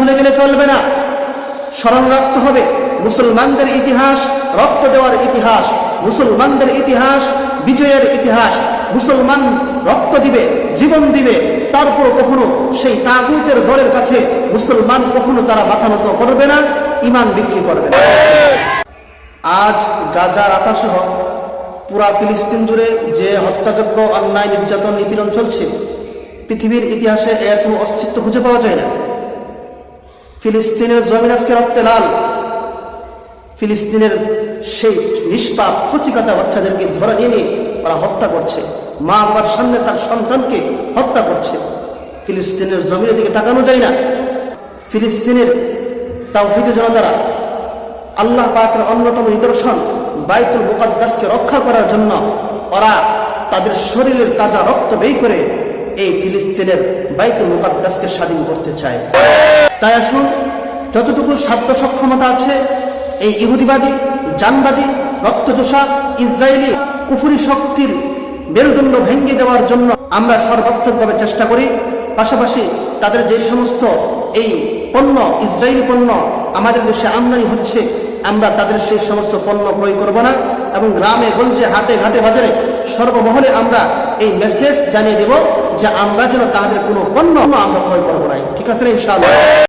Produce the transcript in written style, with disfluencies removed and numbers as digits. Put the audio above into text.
ভুলে গেলে চলবে না। স্মরণ রাখতে হবে মুসলমানদের ইতিহাস রক্ত দেওয়ার ইতিহাস, মুসলমানদের ইতিহাস বিজয়ের ইতিহাস। মুসলমান রক্ত দিবে, জীবন দিবে, তারপর কখনো সেই তাগুতের দলের কাছে মুসলমান কখনো তারা মাথা নত করবে না, ঈমান বিক্রি করবে না। আজ গাজা রাফা সহ পুরা ফিলিস্তিন জুড়ে যে হত্যাযজ্ঞ, অন্যায়, নির্যাতন, নিপীড়ন চলছে, পৃথিবীর ইতিহাসে এর কোনো অস্তিত্ব খুঁজে পাওয়া যায় না। ফিলিস্তিনের জমিন আজকে রক্তে লাল। ফিলিস্তিনের সেই নিষ্পাপ কচিকাঁচা বাচ্চাদেরকে ধরে নিয়ে ওরা হত্যা করছে, মা বাবার সামনে তার সন্তানকে হত্যা করছে। ফিলিস্তিনের জমিনের দিকে তাকানো যায় না। ফিলিস্তিনের তাওহীদি জনতারা আল্লাহ পাকের অন্যতম নিদর্শন বাইতুল মুকাদ্দাসকে রক্ষা করার জন্য ওরা তাদের শরীরের তাজা রক্ত ব্যয় করে এই ফিলিস্তিনের বাইতুল মুকাদ্দাসকে স্বাধীন করতে চায়। তাই আসুন, যতটুকু সাধ্য সক্ষমতা আছে এই ইহুদিবাদী, জানবাদী, রক্তচোষা ইসরায়েলি কুফরি শক্তির মেরুদণ্ড ভেঙে দেওয়ার জন্য আমরা সর্বাত্মকভাবে চেষ্টা করি। পাশাপাশি তাদের যে সমস্ত এই পণ্য, ইসরায়েলি পণ্য আমাদের দেশে আমদানি হচ্ছে, আমরা তাদের সেই সমস্ত পণ্য ক্রয় করব না এবং গ্রামে গঞ্জে, হাটে ঘাটে, বাজারে সর্বমহলে আমরা এই মেসেজ জানিয়ে দেব যে আমরা যেন তাদের কোনো পণ্য আমরা ক্রয় করবো না। ঠিক আছে ইনশাআল্লাহ।